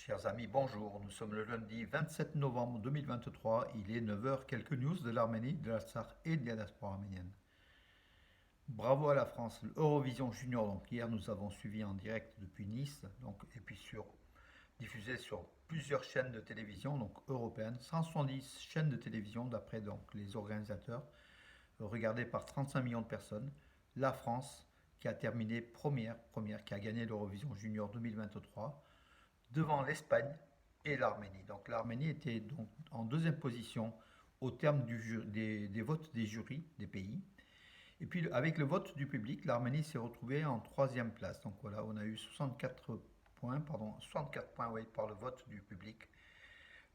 Chers amis, bonjour. Nous sommes le lundi 27 novembre 2023. Il est 9 heures. Quelques news de l'Arménie, de l'Artsakh et de la diaspora arménienne. Bravo à la France. L'Eurovision Junior, donc hier nous avons suivi en direct depuis Nice, et puis diffusé sur plusieurs chaînes de télévision donc européennes, 170 chaînes de télévision d'après donc les organisateurs, regardées par 35 millions de personnes. La France qui a terminé première, qui a gagné l'Eurovision Junior 2023 devant l'Espagne et l'Arménie. Donc l'Arménie était donc en deuxième position au terme des votes des jurys des pays. Et puis avec le vote du public, l'Arménie s'est retrouvée en troisième place. Donc voilà, on a eu 64 points oui, par le vote du public,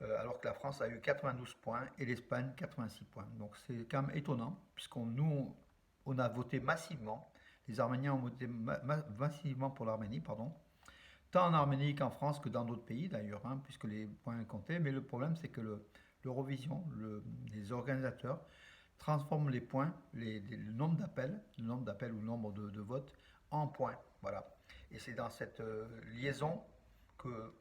alors que la France a eu 92 points et l'Espagne 86 points. Donc c'est quand même étonnant, puisqu'on on a voté massivement, les Arméniens ont voté massivement pour l'Arménie, pardon, tant en Arménie qu'en France que dans d'autres pays d'ailleurs, hein, puisque les points comptaient. Mais le problème, c'est que l'Eurovision, les organisateurs, transforment les points, le nombre d'appels ou le nombre de votes en points. Voilà. Et c'est dans cette liaison que,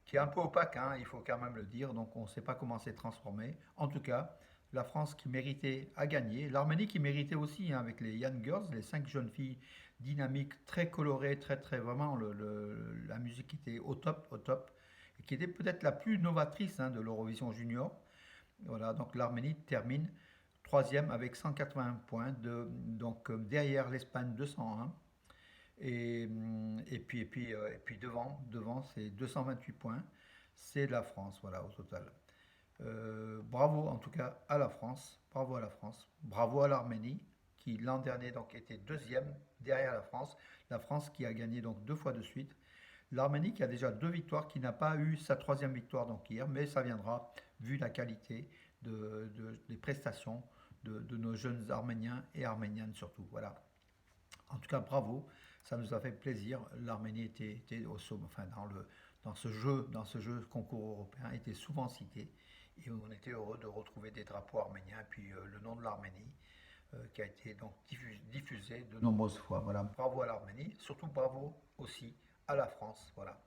qui est un peu opaque, hein, il faut quand même le dire. Donc on ne sait pas comment c'est transformé. En tout cas, la France qui méritait a gagné. L'Arménie qui méritait aussi, hein, avec les Young Girls, les 5 jeunes filles dynamiques, très colorées, très vraiment la musique était au top, et qui était peut-être la plus novatrice, hein, de l'Eurovision Junior. Voilà, donc l'Arménie termine troisième avec 180 points, donc derrière l'Espagne 201, et puis devant c'est 228 points, c'est la France, voilà, au total. Bravo en tout cas à la France, bravo à la France, bravo à l'Arménie qui l'an dernier donc était deuxième derrière la France qui a gagné donc 2 fois de suite, l'Arménie qui a déjà 2 victoires, qui n'a pas eu sa troisième victoire donc hier, mais ça viendra vu la qualité des prestations de nos jeunes Arméniens et Arméniennes surtout. Voilà. En tout cas, bravo, ça nous a fait plaisir. L'Arménie était au sommet, enfin dans ce jeu concours européen, était souvent cité, et on était heureux de retrouver des drapeaux arméniens et puis le nom de l'Arménie qui a été donc diffusé de nombreuses fois. Voilà, bravo à l'Arménie, surtout bravo aussi à la France. Voilà.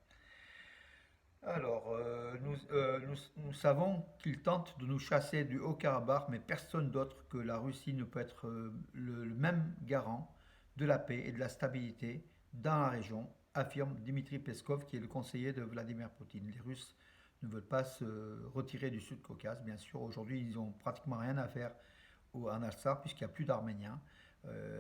Alors, nous savons qu'ils tentent de nous chasser du Haut-Karabakh, mais personne d'autre que la Russie ne peut être le même garant de la paix et de la stabilité dans la région, affirme Dmitri Peskov, qui est le conseiller de Vladimir Poutine. Les Russes ne veulent pas se retirer du Sud-Caucase, bien sûr. Aujourd'hui, ils n'ont pratiquement rien à faire en Artsakh, puisqu'il n'y a plus d'Arméniens.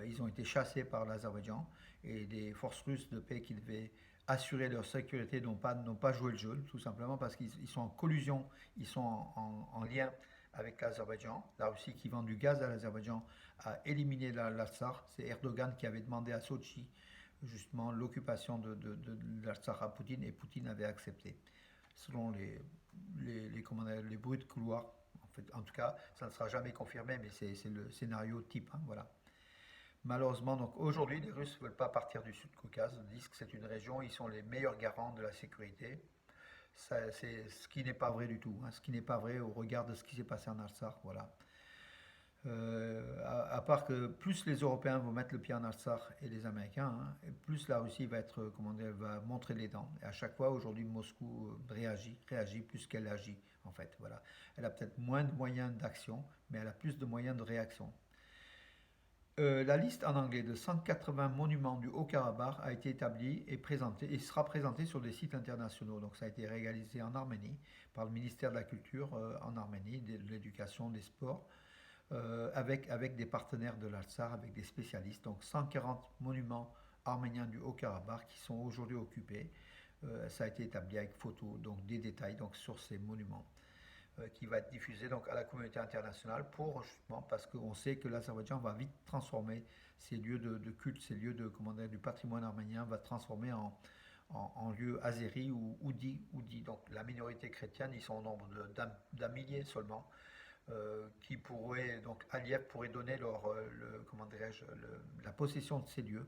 Ils ont été chassés par l'Azerbaïdjan, et les forces russes de paix qui devaient assurer leur sécurité n'ont pas joué le jeu, tout simplement parce qu'ils sont en collusion, ils sont en lien avec l'Azerbaïdjan. La Russie qui vend du gaz à l'Azerbaïdjan a éliminé l'Artsakh. C'est Erdogan qui avait demandé à Sochi justement l'occupation de l'Artsakh à Poutine, et Poutine avait accepté. Selon les bruits de couloir, en tout cas, ça ne sera jamais confirmé, mais c'est le scénario type, hein, voilà. Malheureusement, donc aujourd'hui, les Russes ne veulent pas partir du Sud-Caucase, disent que c'est une région, ils sont les meilleurs garants de la sécurité. C'est ce qui n'est pas vrai du tout, hein, ce qui n'est pas vrai au regard de ce qui s'est passé en Artsakh, voilà. À part que plus les Européens vont mettre le pied en Artsakh et les Américains, hein, et plus la Russie va être, comment dire, va montrer les dents. Et à chaque fois, aujourd'hui, Moscou réagit plus qu'elle agit, en fait. Voilà. Elle a peut-être moins de moyens d'action, mais elle a plus de moyens de réaction. La liste en anglais de 180 monuments du Haut-Karabakh a été établie et présentée et sera présentée sur des sites internationaux. Donc ça a été réalisé en Arménie par le ministère de la Culture en Arménie, de l'éducation, des sports, avec des partenaires de l'Artsakh, avec des spécialistes. Donc 140 monuments arméniens du Haut-Karabakh qui sont aujourd'hui occupés. Ça a été établi avec photos, donc des détails donc, sur ces monuments, qui va être diffusé donc à la communauté internationale, pour justement parce qu'on sait que l'Azerbaïdjan va vite transformer ces lieux de culte, ces lieux de, comment dire, du patrimoine arménien, va transformer en lieu azéri ou oudi. Donc la minorité chrétienne, ils sont au nombre d'un millier seulement, qui pourraient, donc Aliyev pourrait donner comment dirais-je, la possession de ces lieux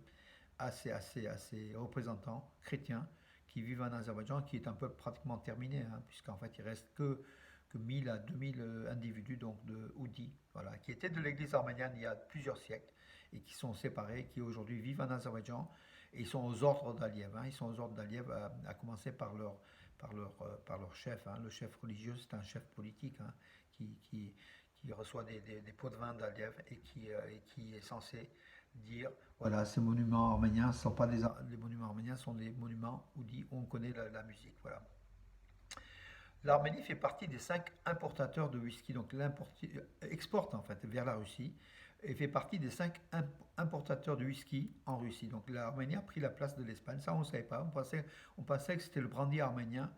à ces représentants chrétiens qui vivent en Azerbaïdjan, qui est un peuple pratiquement terminé, hein, puisqu'en fait il reste que 1000 à 2000 individus donc de Oudi, voilà, qui étaient de l'église arménienne il y a plusieurs siècles et qui sont séparés, qui aujourd'hui vivent en Azerbaïdjan Et ils sont aux ordres d'Aliyev, hein. Ils sont aux ordres d'Aliyev, à commencer par leur chef, hein. Le chef religieux, c'est un chef politique, hein, qui, qui, qui reçoit des pots de vin d'Aliyev et qui est censé dire, voilà, ces monuments arméniens ne sont pas les monuments arméniens sont des monuments où on connaît la musique. Voilà. L'Arménie fait partie des 5 importateurs de whisky, donc exporte en fait vers la Russie, et fait partie des 5 importateurs de whisky en Russie. Donc l'Arménie a pris la place de l'Espagne, ça on ne savait pas, on pensait que c'était le brandy arménien,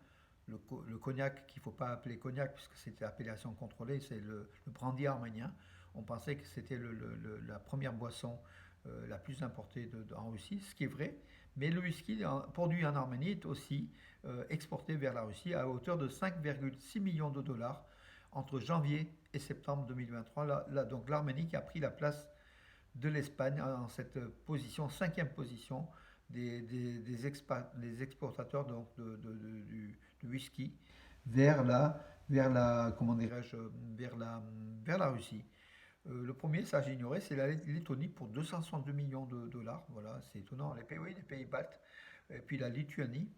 le cognac qu'il ne faut pas appeler cognac puisque c'était appellation contrôlée, c'est le brandy arménien. On pensait que c'était la première boisson la plus importée en Russie, ce qui est vrai, mais le whisky produit en Arménie est aussi exporté vers la Russie à hauteur de 5,6 millions de dollars entre janvier et septembre 2023. Donc l'Arménie qui a pris la place de l'Espagne en cette position, cinquième position des exportateurs donc, du whisky comment dirais-je, vers la Russie. Le premier, ça j'ignorais, c'est la Lettonie pour 262 millions de dollars. Voilà, c'est étonnant. Oui, les pays baltes. Et puis la Lettonie.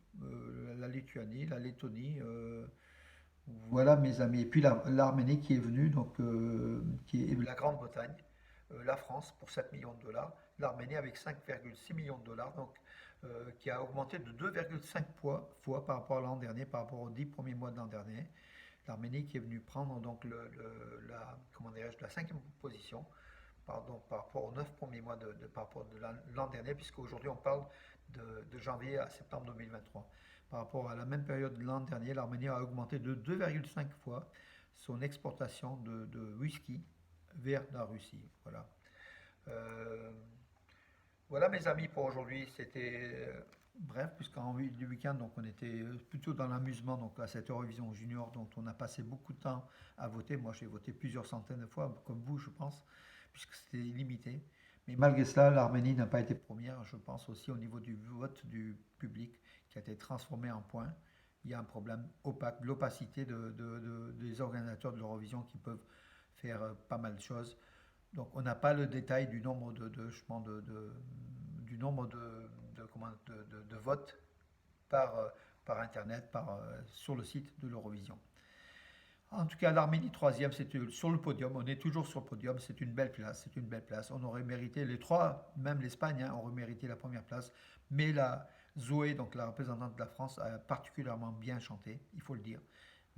Voilà mes amis. Et puis l'Arménie qui est venue, donc qui est la Grande-Bretagne, la France pour 7 millions de dollars, l'Arménie avec 5,6 millions de dollars, donc qui a augmenté de 2,5 fois par rapport à l'an dernier, par rapport aux 10 premiers mois de l'an dernier. L'Arménie qui est venue prendre donc la cinquième position par rapport aux 9 premiers mois par rapport de l'an dernier, puisqu'aujourd'hui on parle de janvier à septembre 2023. Par rapport à la même période de l'an dernier, l'Arménie a augmenté de 2,5 fois son exportation de whisky vers la Russie. Voilà. Euh, voilà mes amis pour aujourd'hui. C'était bref, puisqu'en vue du week-end, donc on était plutôt dans l'amusement, donc à cette Eurovision Junior, dont on a passé beaucoup de temps à voter. Moi, j'ai voté plusieurs centaines de fois, comme vous, je pense, puisque c'était illimité. Mais malgré cela, l'Arménie n'a pas été première, je pense aussi au niveau du vote du public, qui a été transformé en points. Il y a un problème opaque, de l'opacité des organisateurs de l'Eurovision qui peuvent faire pas mal de choses. Donc on n'a pas le détail du nombre du nombre de votes par, par Internet, sur le site de l'Eurovision. En tout cas, l'Arménie troisième, c'est sur le podium. On est toujours sur le podium. C'est une belle place. C'est une belle place. On aurait mérité les trois, même l'Espagne, hein, aurait mérité la première place. Mais la Zoé, donc la représentante de la France, a particulièrement bien chanté. Il faut le dire.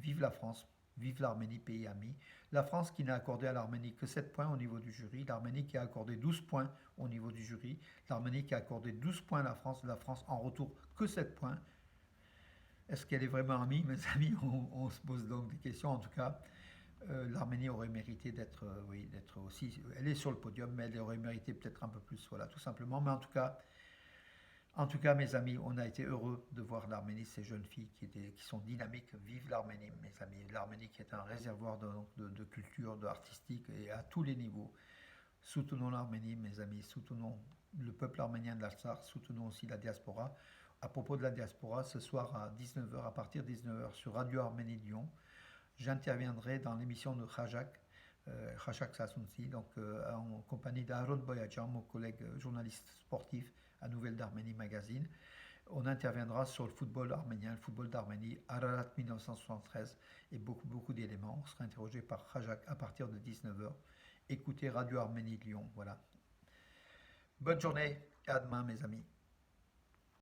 Vive la France. Vive l'Arménie, pays ami. La France qui n'a accordé à l'Arménie que 7 points au niveau du jury. L'Arménie qui a accordé 12 points au niveau du jury. L'Arménie qui a accordé 12 points à la France. La France en retour que 7 points. Est-ce qu'elle est vraiment amie, mes amis? On se pose donc des questions. En tout cas, l'Arménie aurait mérité d'être oui, d'être aussi. Elle est sur le podium, mais elle aurait mérité peut-être un peu plus. Voilà, tout simplement. Mais en tout cas, mes amis, on a été heureux de voir l'Arménie, ces jeunes filles qui sont dynamiques. Vive l'Arménie, mes amis. L'Arménie qui est un réservoir de culture, de artistique et à tous les niveaux. Soutenons l'Arménie, mes amis. Soutenons le peuple arménien de l'Artsakh. Soutenons aussi la diaspora. À propos de la diaspora, ce soir à 19h, à partir de 19h, sur Radio Arménie Lyon, j'interviendrai dans l'émission de Khashak Sassounsi, donc en compagnie d'Aaron Boyadjan, mon collègue journaliste sportif à Nouvelles d'Arménie Magazine. On interviendra sur le football arménien, le football d'Arménie, Ararat 1973 et beaucoup, beaucoup d'éléments. On sera interrogé par Khashak à partir de 19h. Écoutez Radio Arménie Lyon, voilà. Bonne journée et à demain mes amis.